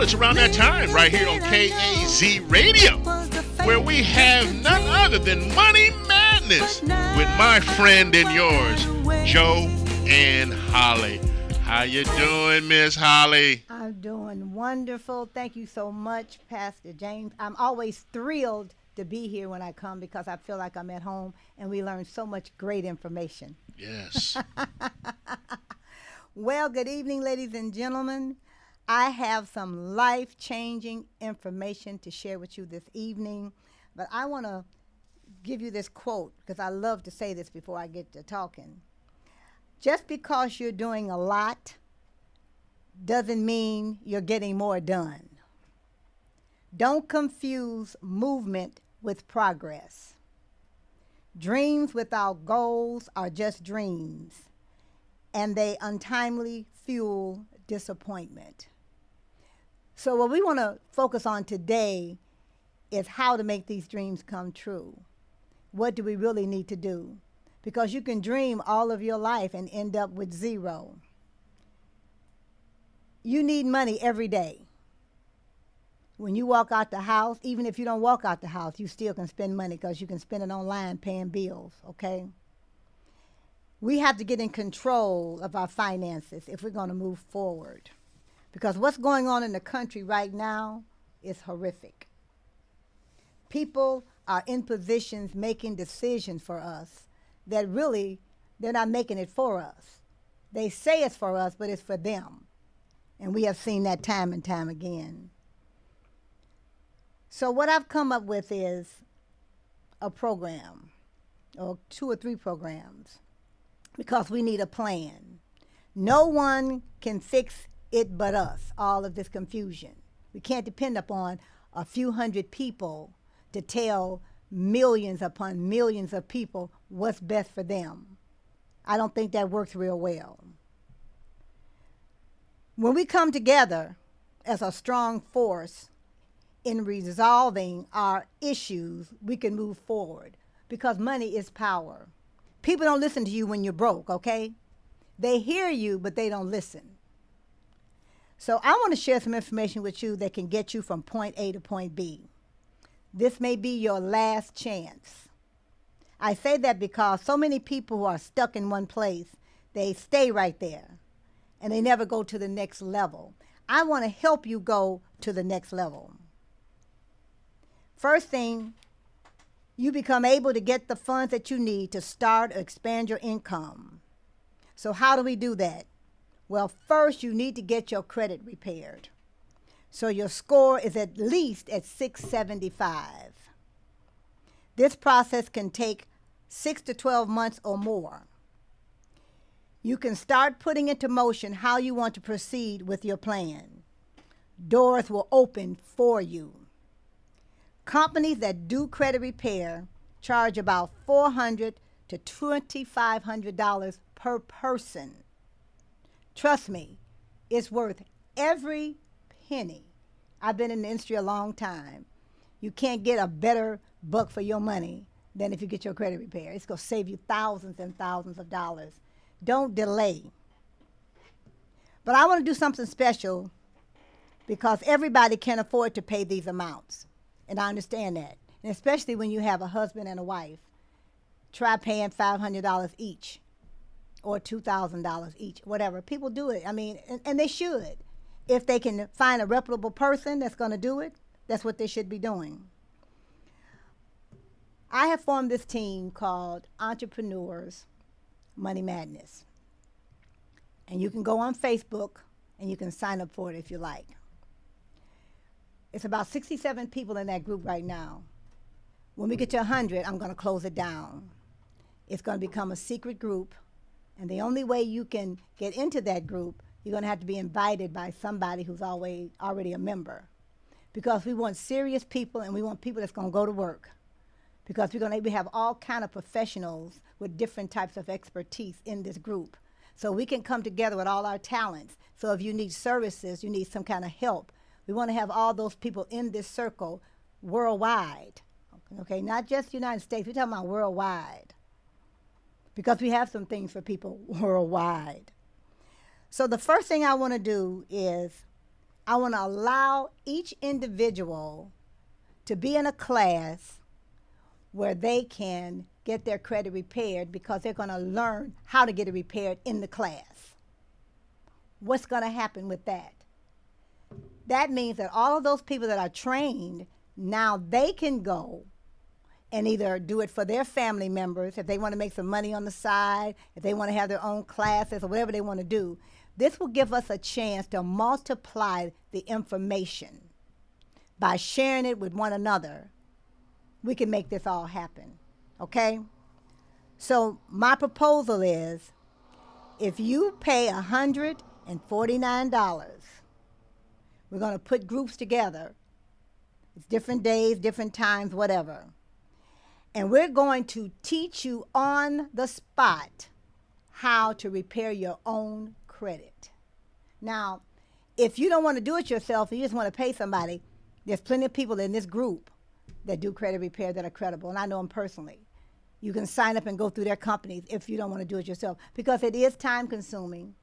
it's around that time right here on KAZ Radio, where we have none other than Money Madness with my friend and yours, JoAnn Holly. How you doing, Miss Holly? I'm doing wonderful. Thank you so much, Pastor James. I'm always thrilled to be here when I come because I feel like I'm at home and we learn so much great information. Yes. Well, good evening, ladies and gentlemen. I have some life-changing information to share with you this evening, but I want to give you this quote because I love to say this before I get to talking. Just because you're doing a lot doesn't mean you're getting more done. Don't confuse movement with progress. Dreams without goals are just dreams, and they untimely fuel disappointment. So what we want to focus on today is how to make these dreams come true. What do we really need to do? Because you can dream all of your life and end up with zero. You need money every day. When you walk out the house, even if you don't walk out the house, you still can spend money because you can spend it online paying bills, okay? We have to get in control of our finances if we're going to move forward. Because what's going on in the country right now is horrific. People are in positions making decisions for us that really, they're not making it for us. They say it's for us, but it's for them. And we have seen that time and time again. So what I've come up with is a program, or 2 or 3 programs, because we need a plan. No one can fix it but us, all of this confusion. We can't depend upon a few hundred people to tell millions upon millions of people what's best for them. I don't think that works real well. When we come together as a strong force in resolving our issues, we can move forward because money is power. People don't listen to you when you're broke, okay? They hear you, but they don't listen. So I want to share some information with you that can get you from point A to point B. This may be your last chance. I say that because so many people who are stuck in one place, they stay right there, and they never go to the next level. I want to help you go to the next level. First thing, you become able to get the funds that you need to start or expand your income. So how do we do that? Well, first you need to get your credit repaired. So your score is at least at 675. This process can take 6 to 12 months or more. You can start putting into motion how you want to proceed with your plan. Doors will open for you. Companies that do credit repair charge about $400 to $2,500 per person. Trust me, it's worth every penny. I've been in the industry a long time. You can't get a better buck for your money than if you get your credit repair. It's going to save you thousands and thousands of dollars. Don't delay. But I want to do something special because everybody can afford to pay these amounts. And I understand that. And especially when you have a husband and a wife. Try paying $500 each or $2,000 each, whatever. People do it. I mean, and they should. If they can find a reputable person that's going to do it, that's what they should be doing. I have formed this team called Entrepreneurs Money Madness. And you can go on Facebook and you can sign up for it if you like. It's about 67 people in that group right now. When we get to 100, I'm going to close it down. It's going to become a secret group. And the only way you can get into that group, you're going to have to be invited by somebody who's already a member. Because we want serious people and we want people that's going to go to work. Because we have all kind of professionals with different types of expertise in this group. So we can come together with all our talents. So if you need services, you need some kind of help, we want to have all those people in this circle worldwide. Okay, not just United States, we're talking about worldwide. Because we have some things for people worldwide. So the first thing I want to do is I want to allow each individual to be in a class where they can get their credit repaired because they're going to learn how to get it repaired in the class. What's going to happen with that? That means that all of those people that are trained, now they can go and either do it for their family members, if they want to make some money on the side, if they want to have their own classes or whatever they want to do. This will give us a chance to multiply the information. By sharing it with one another, we can make this all happen, okay? So my proposal is, if you pay $149, we're going to put groups together. It's different days, different times, whatever. And we're going to teach you on the spot how to repair your own credit. Now, if you don't want to do it yourself, you just want to pay somebody, there's plenty of people in this group that do credit repair that are credible, and I know them personally. You can sign up and go through their companies if you don't want to do it yourself, because it is time consuming,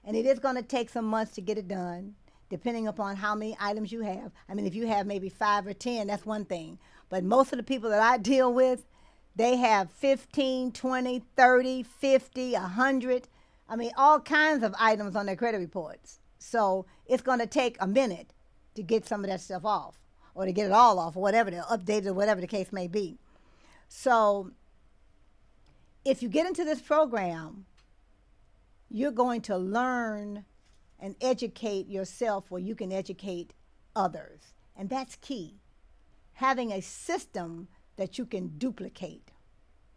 and it is going to take some months to get it done, depending upon how many items you have. I mean, if you have maybe 5 or 10, that's one thing. But most of the people that I deal with, they have 15, 20, 30, 50, 100. I mean, all kinds of items on their credit reports. So it's going to take a minute to get some of that stuff off, or to get it all off, or whatever, to update it, or whatever the case may be. So if you get into this program, you're going to learn and educate yourself where you can educate others. And that's key. Having a system that you can duplicate.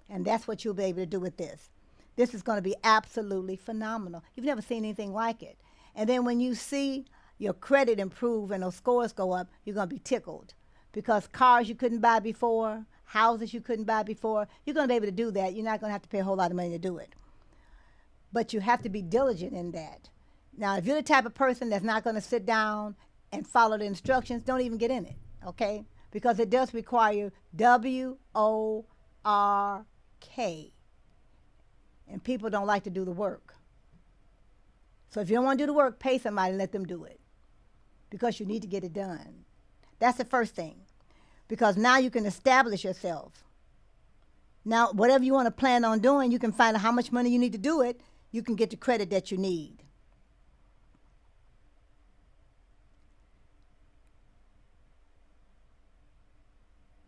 And that's what you'll be able to do with this. This is going to be absolutely phenomenal. You've never seen anything like it. And then when you see your credit improve and those scores go up, you're going to be tickled. Because cars you couldn't buy before, houses you couldn't buy before, you're going to be able to do that. You're not going to have to pay a whole lot of money to do it. But you have to be diligent in that. Now, if you're the type of person that's not going to sit down and follow the instructions, don't even get in it, okay? Because it does require W-O-R-K. And people don't like to do the work. So if you don't want to do the work, pay somebody and let them do it. Because you need to get it done. That's the first thing. Because now you can establish yourself. Now, whatever you want to plan on doing, you can find out how much money you need to do it. You can get the credit that you need.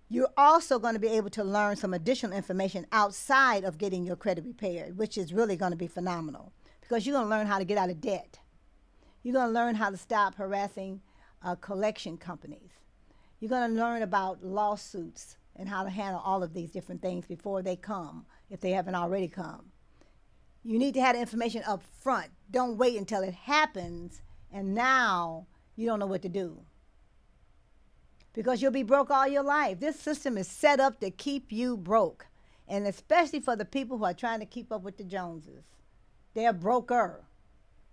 You're also going to be able to learn some additional information outside of getting your credit repaired, which is really going to be phenomenal, because you're going to learn how to get out of debt. You're going to learn how to stop harassing collection companies. You're going to learn about lawsuits and how to handle all of these different things before they come, if they haven't already come. You need to have the information up front. Don't wait until it happens and now you don't know what to do. Because you'll be broke all your life. This system is set up to keep you broke. And especially for the people who are trying to keep up with the Joneses. They're broker,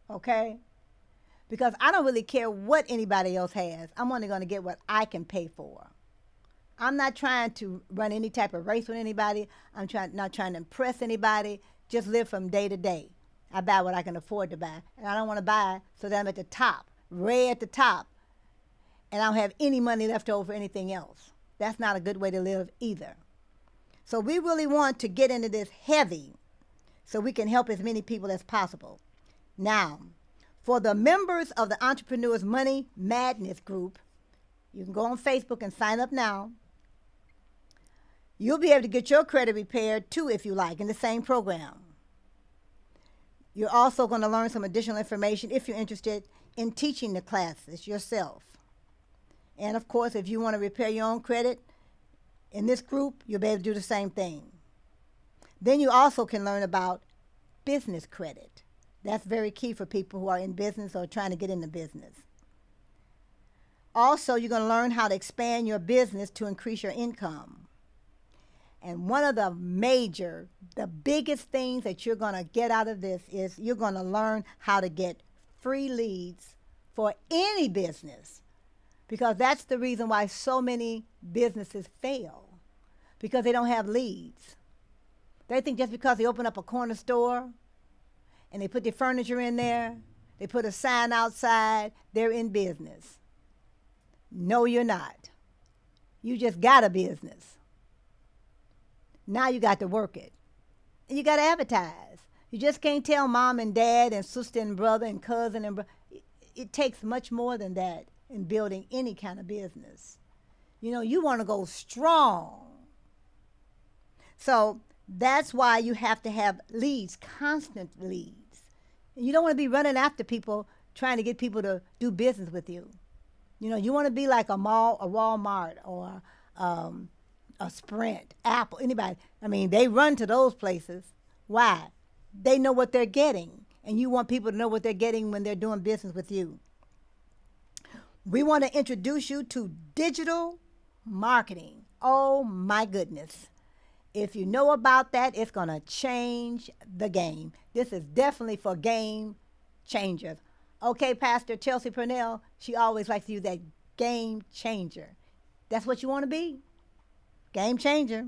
okay? Because I don't really care what anybody else has. I'm only going to get what I can pay for. I'm not trying to run any type of race with anybody. I'm not trying to impress anybody. Just live from day to day. I buy what I can afford to buy. And I don't want to buy so that I'm at the top, way at the top, and I don't have any money left over for anything else. That's not a good way to live either. So we really want to get into this heavy so we can help as many people as possible. Now, for the members of the Entrepreneurs Money Madness group, you can go on Facebook and sign up now. You'll be able to get your credit repaired too, if you like, in the same program. You're also going to learn some additional information if you're interested in teaching the classes yourself. And of course, if you want to repair your own credit in this group, you'll be able to do the same thing. Then you also can learn about business credit. That's very key for people who are in business or trying to get into business. Also, you're going to learn how to expand your business to increase your income. And one of the biggest things that you're going to get out of this is you're going to learn how to get free leads for any business. Because that's the reason why so many businesses fail. Because they don't have leads. They think just because they open up a corner store and they put their furniture in there, They put a sign outside, they're in business. No, you're not. You just got a business. Now you got to work it. And you got to advertise. You just can't tell mom and dad and sister and brother and cousin and it takes much more than that in building any kind of business. You know, you want to go strong. So that's why you have to have leads, constant leads. And you don't want to be running after people trying to get people to do business with you. You know, you want to be like a mall, a Walmart, or a Sprint, Apple, anybody. I mean, they run to those places. Why? They know what they're getting, and you want people to know what they're getting when they're doing business with you. We want to introduce you to digital marketing. Oh, my goodness. If you know about that, it's going to change the game. This is definitely for game changers. Okay, Pastor Chelsea Purnell, she always likes to use that game changer. That's what you want to be. Game changer.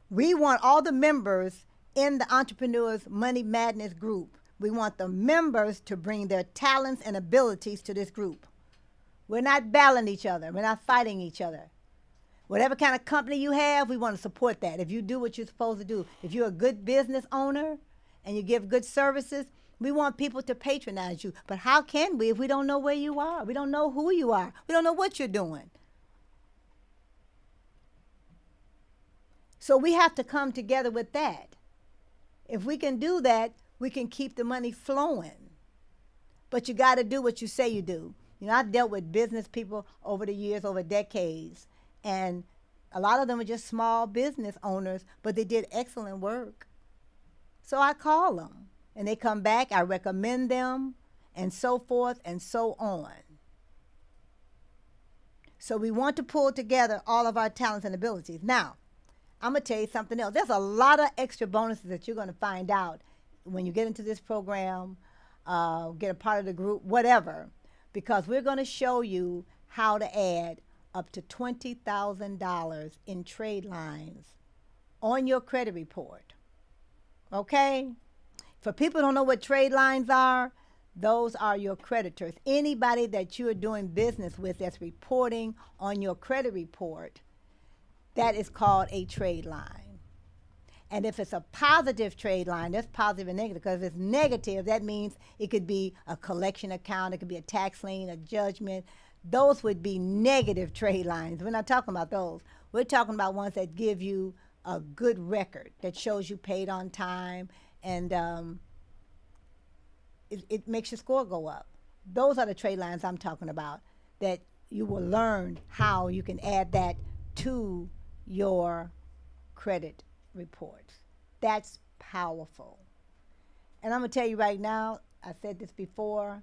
We want all the members in the Entrepreneurs Money Madness group. We want the members to bring their talents and abilities to this group. We're not battling each other. We're not fighting each other. Whatever kind of company you have, we want to support that. If you do what you're supposed to do, if you're a good business owner and you give good services, we want people to patronize you. But how can we if we don't know where you are? We don't know who you are. We don't know what you're doing. So we have to come together with that. If we can do that, we can keep the money flowing. But you got to do what you say you do. You know, I've dealt with business people over the years, over decades, and a lot of them are just small business owners, but they did excellent work. So I call them, and they come back. I recommend them, and so forth and so on. So we want to pull together all of our talents and abilities. Now, I'm going to tell you something else. There's a lot of extra bonuses that you're going to find out when you get into this program, get a part of the group, whatever, because we're going to show you how to add up to $20,000 in trade lines on your credit report. Okay? For people who don't know what trade lines are, those are your creditors. Anybody that you are doing business with that's reporting on your credit report, that is called a trade line. And if it's a positive trade line, that's positive and negative, because if it's negative, that means it could be a collection account, it could be a tax lien, a judgment. Those would be negative trade lines. We're not talking about those. We're talking about ones that give you a good record, that shows you paid on time, and it makes your score go up. Those are the trade lines I'm talking about, that you will learn how you can add that to your credit reports. That's powerful. And I'm going to tell you right now, I said this before,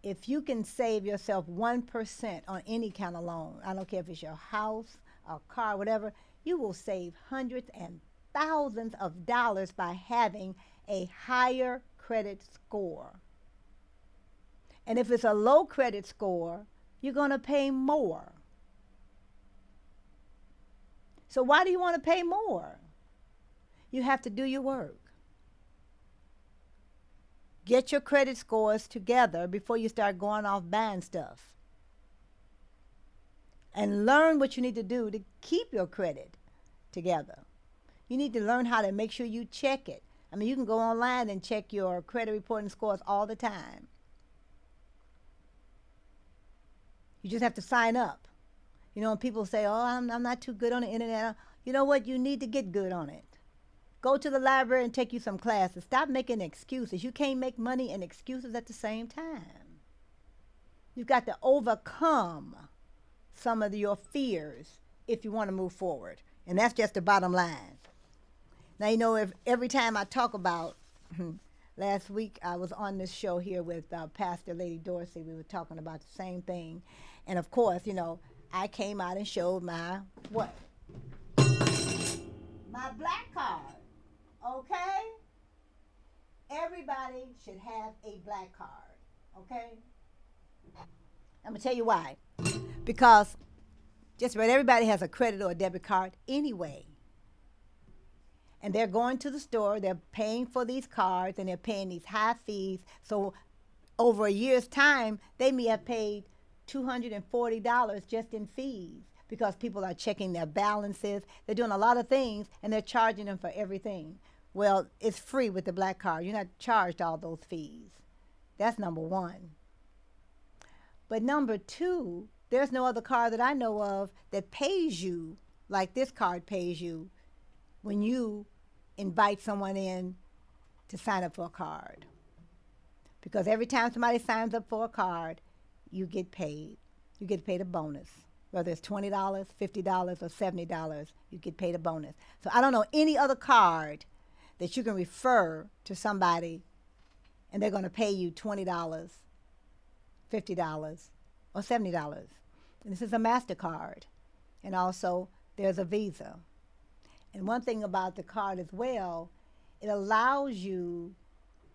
if you can save yourself 1% on any kind of loan, I don't care if it's your house, a car, whatever, you will save hundreds and thousands of dollars by having a higher credit score. And if it's a low credit score, you're going to pay more. So why do you want to pay more? You have to do your work. Get your credit scores together before you start going off buying stuff. And learn what you need to do to keep your credit together. You need to learn how to make sure you check it. I mean, you can go online and check your credit report and scores all the time. You just have to sign up. You know, when people say, oh, I'm not too good on the internet. You know what? You need to get good on it. Go to the library and take you some classes. Stop making excuses. You can't make money and excuses at the same time. You've got to overcome some of your fears if you want to move forward. And that's just the bottom line. Now, you know, if every time I talk about, last week I was on this show here with Pastor Lady Dorsey. We were talking about the same thing. And of course, you know, I came out and showed my, what? My black card. Okay? Everybody should have a black card. Okay? I'm going to tell you why. Because just about everybody has a credit or a debit card anyway. And they're going to the store, they're paying for these cards, and they're paying these high fees. So over a year's time, they may have paid $240 just in fees because people are checking their balances. They're doing a lot of things, and they're charging them for everything. Well, it's free with the black card. You're not charged all those fees. That's number one. But number two, there's no other card that I know of that pays you like this card pays you when you invite someone in to sign up for a card. Because every time somebody signs up for a card, you get paid. You get paid a bonus. Whether it's $20, $50, or $70, you get paid a bonus. So I don't know any other card that you can refer to somebody and they're going to pay you $20, $50, or $70. And this is a MasterCard. And also, there's a Visa. And one thing about the card as well, it allows you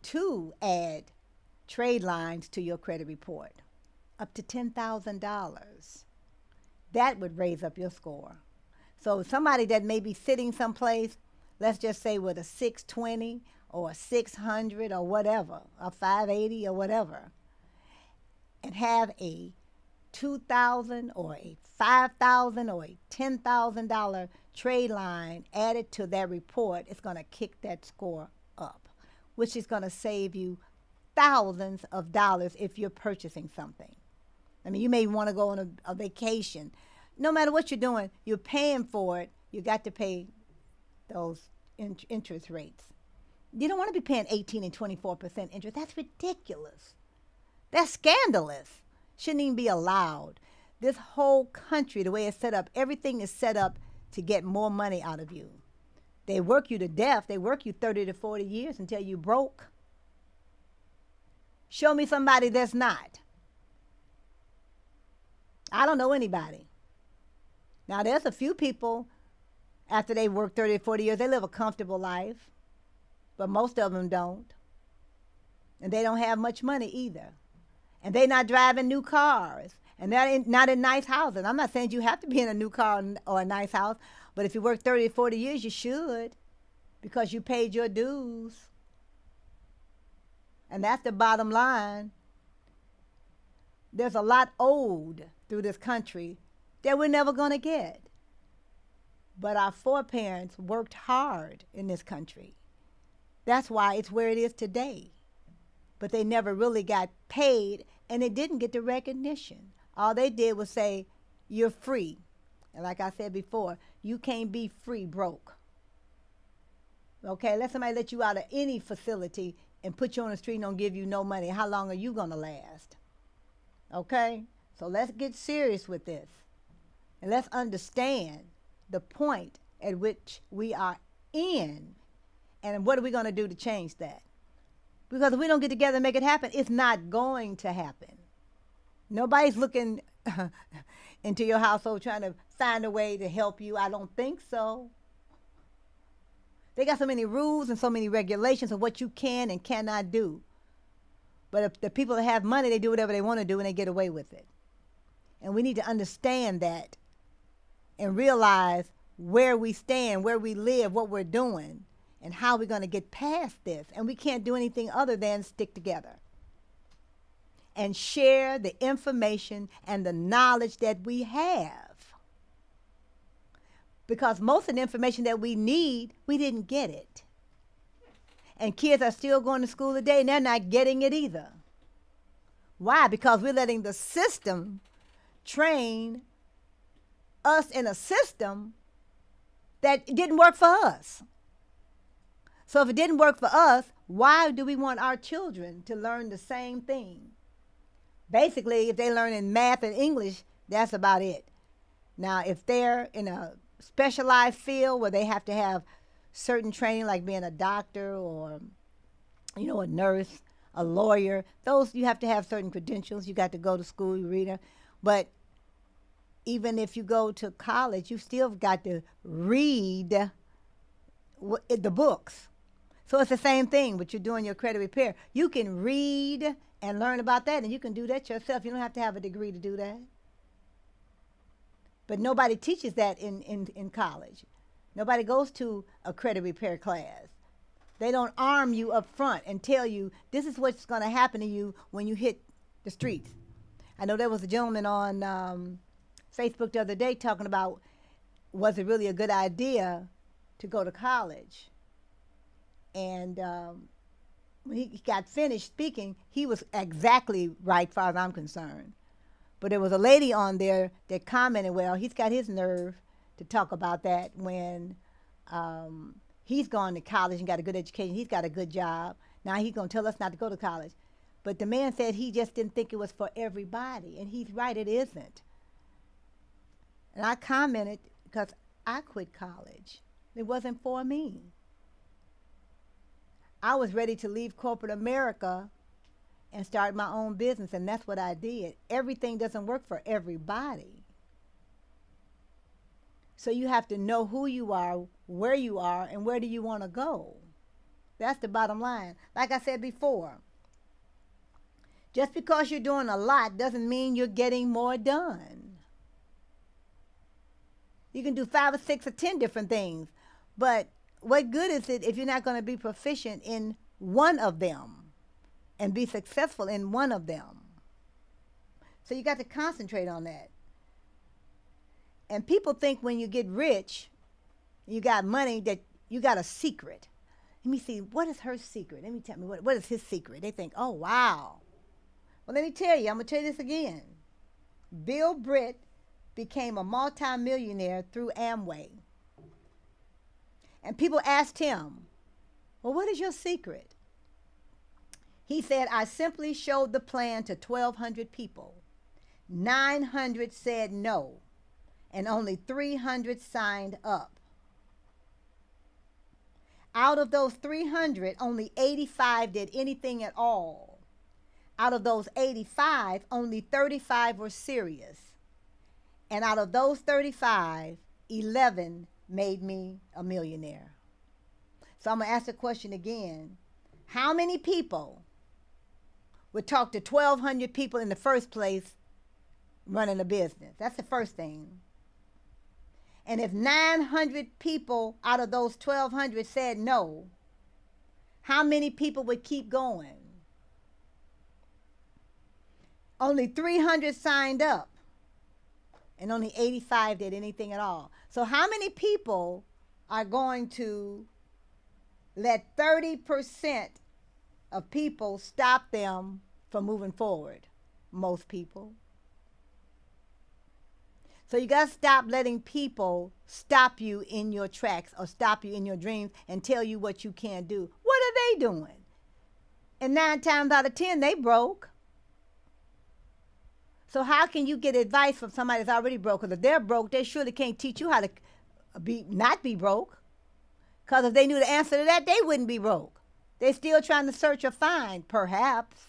to add trade lines to your credit report, up to $10,000. That would raise up your score. So somebody that may be sitting someplace, let's just say with a 620 or a 600 or whatever, a 580 or whatever, and have a $2,000 or a $5,000 or a $10,000 trade line added to that report, it's going to kick that score up, which is going to save you thousands of dollars if you're purchasing something. I mean, you may want to go on a vacation. No matter what you're doing, you're paying for it. You got to pay those interest rates. You don't want to be paying 18 and 24% interest. That's ridiculous. That's scandalous. Shouldn't even be allowed. This whole country, the way it's set up, everything is set up to get more money out of you. They work you to death. They work you 30 to 40 years until you broke. Show me somebody that's not. I don't know anybody. Now, there's a few people, after they work 30 or 40 years, they live a comfortable life, but most of them don't. And they don't have much money either. And they're not driving new cars, and they're not in nice houses. I'm not saying you have to be in a new car or a nice house, but if you work 30 or 40 years, you should, because you paid your dues. And that's the bottom line. There's a lot owed through this country that we're never going to get. But our foreparents worked hard in this country. That's why it's where it is today. But they never really got paid, and they didn't get the recognition. All they did was say, you're free. And like I said before, you can't be free broke. Okay, let somebody let you out of any facility and put you on the street and don't give you no money. How long are you going to last? Okay? So let's get serious with this. And let's understand the point at which we are in. And what are we going to do to change that? Because if we don't get together and make it happen, it's not going to happen. Nobody's looking into your household trying to find a way to help you. I don't think so. They got so many rules and so many regulations of what you can and cannot do. But if the people that have money, they do whatever they want to do and they get away with it. And we need to understand that and realize where we stand, where we live, what we're doing, and how we're going to get past this. And we can't do anything other than stick together and share the information and the knowledge that we have. Because most of the information that we need, we didn't get it. And kids are still going to school today, and they're not getting it either. Why? Because we're letting the system train us in a system that didn't work for us. So if it didn't work for us, why do we want our children to learn the same thing? Basically, if they learn in math and English, that's about it. Now, if they're in a specialized field where they have to have certain training, like being a doctor or, a nurse, a lawyer, those you have to have certain credentials. You got to go to school, you read them. But even if you go to college, you still got to read the books. So it's the same thing, but you're doing your credit repair. You can read and learn about that, and you can do that yourself. You don't have to have a degree to do that. But nobody teaches that in college. Nobody goes to a credit repair class. They don't arm you up front and tell you this is what's going to happen to you when you hit the streets. I know there was a gentleman on Facebook the other day talking about, was it really a good idea to go to college? And when he got finished speaking, he was exactly right, as far as I'm concerned. But there was a lady on there that commented, well, he's got his nerve to talk about that when he's gone to college and got a good education. He's got a good job. Now he's going to tell us not to go to college. But the man said he just didn't think it was for everybody. And he's right, it isn't. And I commented because I quit college. It wasn't for me. I was ready to leave corporate America and start my own business, and that's what I did. Everything doesn't work for everybody. So you have to know who you are, and where do you want to go. That's the bottom line. Like I said before, just because you're doing a lot doesn't mean you're getting more done. You can do 5 or 6 or 10 different things, but what good is it if you're not going to be proficient in one of them and be successful in one of them? So you got to concentrate on that. And people think when you get rich, you got money, that you got a secret. Let me see, what is her secret? Let me tell me, what is his secret? They think, oh, wow. Well, let me tell you, I'm going to tell you this again. Bill Britt became a multimillionaire through Amway. And people asked him, well, what is your secret? He said, I simply showed the plan to 1,200 people. 900 said no, and only 300 signed up. Out of those 300, only 85 did anything at all. Out of those 85, only 35 were serious. And out of those 35, 11 made me a millionaire. So I'm going to ask the question again. How many people would talk to 1,200 people in the first place running a business? That's the first thing. And if 900 people out of those 1,200 said no, how many people would keep going? Only 300 signed up, and only 85 did anything at all. So how many people are going to let 30% of people stop them from moving forward? Most people. So you got to stop letting people stop you in your tracks or stop you in your dreams and tell you what you can't do. What are they doing? And 9 times out of 10, they broke. So how can you get advice from somebody that's already broke? Because if they're broke, they surely can't teach you how to not be broke. Because if they knew the answer to that, they wouldn't be broke. They're still trying to search or find, perhaps.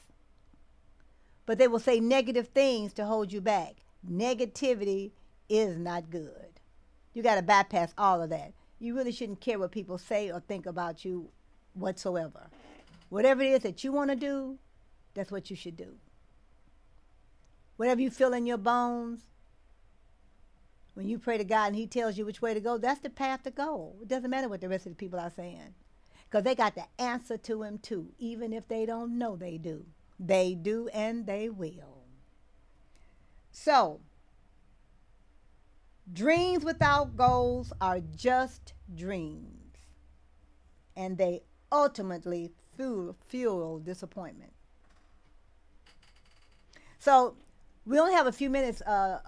But they will say negative things to hold you back. Negativity is not good. You got to bypass all of that. You really shouldn't care what people say or think about you whatsoever. Whatever it is that you want to do, that's what you should do. Whatever you feel in your bones, when you pray to God and he tells you which way to go, that's the path to go. It doesn't matter what the rest of the people are saying. Because they got the answer to him too, even if they don't know they do. They do and they will. So, dreams without goals are just dreams. And they ultimately fuel disappointment. So, we only have a few minutes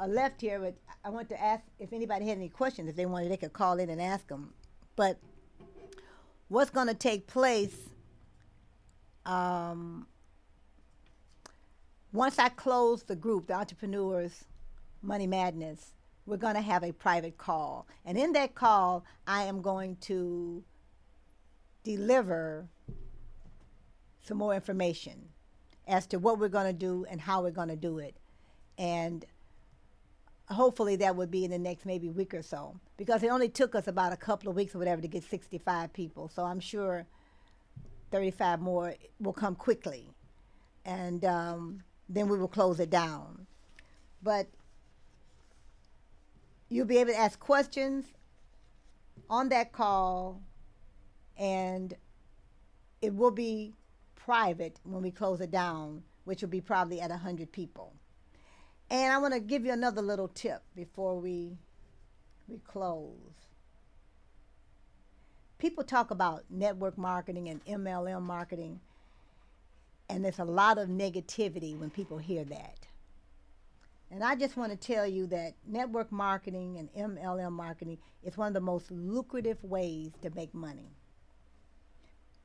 left here, but I want to ask if anybody had any questions. If they wanted, they could call in and ask them. But what's going to take place once I close the group, the Entrepreneurs Money Madness, we're going to have a private call. And in that call, I am going to deliver some more information as to what we're going to do and how we're going to do it. And hopefully that would be in the next maybe week or so, because it only took us about a couple of weeks or whatever to get 65 people. So I'm sure 35 more will come quickly. And then we will close it down. But you'll be able to ask questions on that call, and it will be private when we close it down, which will be probably at 100 people. And I want to give you another little tip before we close. People talk about network marketing and MLM marketing, and there's a lot of negativity when people hear that. And I just want to tell you that network marketing and MLM marketing is one of the most lucrative ways to make money.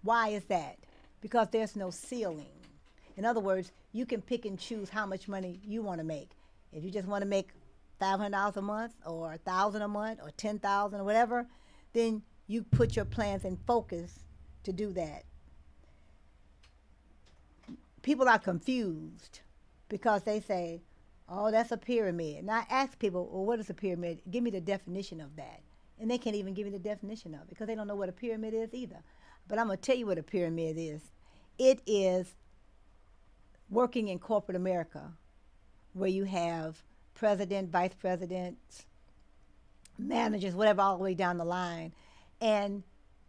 Why is that? Because there's no ceiling. In other words, you can pick and choose how much money you want to make. If you just want to make $500 a month or $1,000 a month or $10,000 or whatever, then you put your plans and focus to do that. People are confused because they say, oh, that's a pyramid. And I ask people, well, what is a pyramid? Give me the definition of that. And they can't even give me the definition of it because they don't know what a pyramid is either. But I'm going to tell you what a pyramid is. It is working in corporate America where you have president, vice presidents, managers, whatever, all the way down the line. And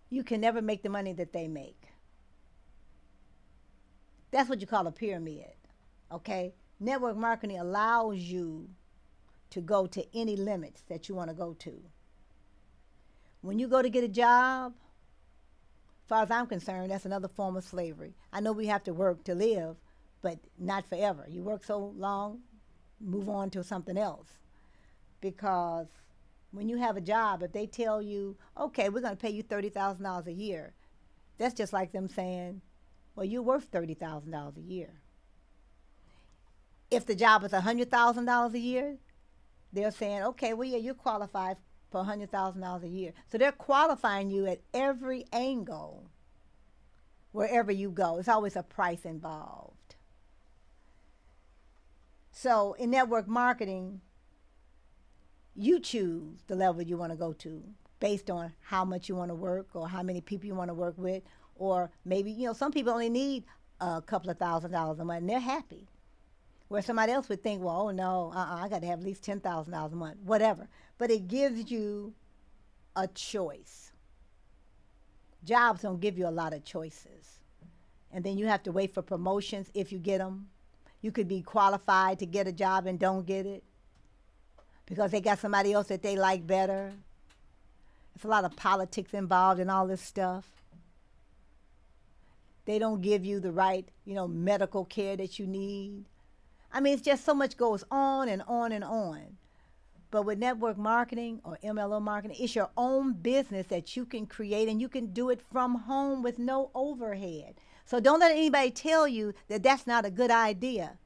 you can never make the money that they make. That's what you call a pyramid, okay? Network marketing allows you to go to any limits that you want to go to. When you go to get a job, as far as I'm concerned, that's another form of slavery. I know we have to work to live, but not forever. You work so long, move on to something else. Because when you have a job, if they tell you, okay, we're going to pay you $30,000 a year, that's just like them saying, well, you're worth $30,000 a year. If the job is $100,000 a year, they're saying, okay, well, yeah, you're qualified for $100,000 a year. So they're qualifying you at every angle wherever you go. There's always a price involved. So in network marketing, you choose the level you want to go to based on how much you want to work or how many people you want to work with. Or maybe, some people only need a couple of $1,000s a month and they're happy. Where somebody else would think, well, oh no, I got to have at least $10,000 a month, whatever. But it gives you a choice. Jobs don't give you a lot of choices. And then you have to wait for promotions if you get them. You could be qualified to get a job and don't get it because they got somebody else that they like better. There's a lot of politics involved in all this stuff. They don't give you the right, medical care that you need. I mean, it's just so much goes on and on and on. But with network marketing or MLM marketing, it's your own business that you can create, and you can do it from home with no overhead. So don't let anybody tell you that that's not a good idea.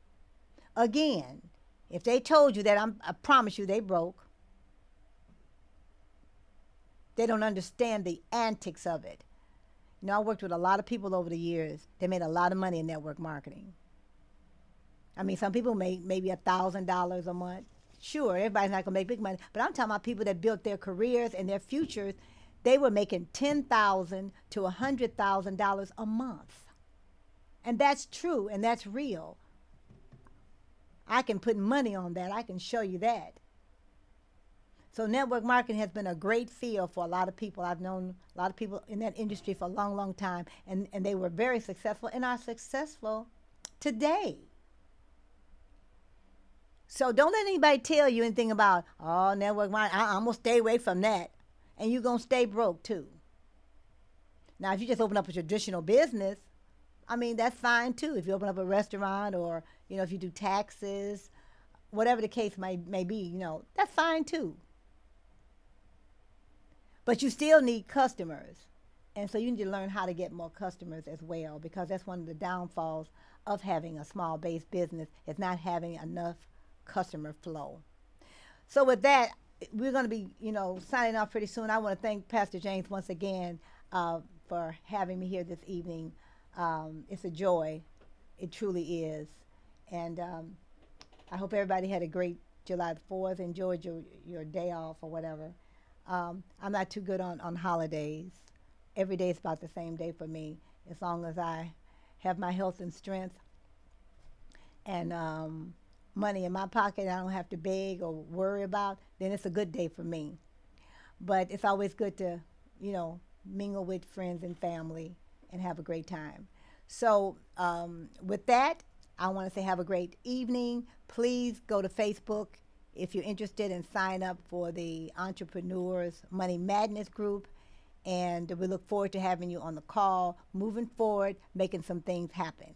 Again, if they told you that, I promise you they broke. They don't understand the antics of it. I worked with a lot of people over the years. They made a lot of money in network marketing. I mean, some people make maybe $1,000 a month. Sure, everybody's not going to make big money. But I'm talking about people that built their careers and their futures. They were making $10,000 to $100,000 a month. And that's true, and that's real. I can put money on that. I can show you that. So network marketing has been a great field for a lot of people. I've known a lot of people in that industry for a long, long time, and they were very successful and are successful today. So don't let anybody tell you anything about, oh, network marketing, I'm going to stay away from that. And you're going to stay broke too. Now, if you just open up a traditional business, I mean, that's fine too. If you open up a restaurant or, if you do taxes, whatever the case may be, that's fine too. But you still need customers. And so you need to learn how to get more customers as well, because that's one of the downfalls of having a small-based business, is not having enough customer flow. So with that, we're going to be, signing off pretty soon. I want to thank Pastor James once again for having me here this evening. It's a joy. It truly is. And I hope everybody had a great July 4th, enjoyed your day off or whatever. I'm not too good on holidays. Every day is about the same day for me. As long as I have my health and strength and money in my pocket I don't have to beg or worry about, then it's a good day for me. but it's always good to, mingle with friends and family and have a great time. So, with that, I want to say have a great evening. Please go to Facebook if you're interested and sign up for the Entrepreneurs Money Madness group. And we look forward to having you on the call, moving forward, making some things happen.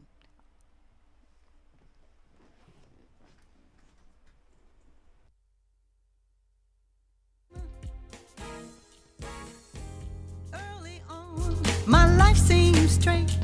Early on, my life seemed straight.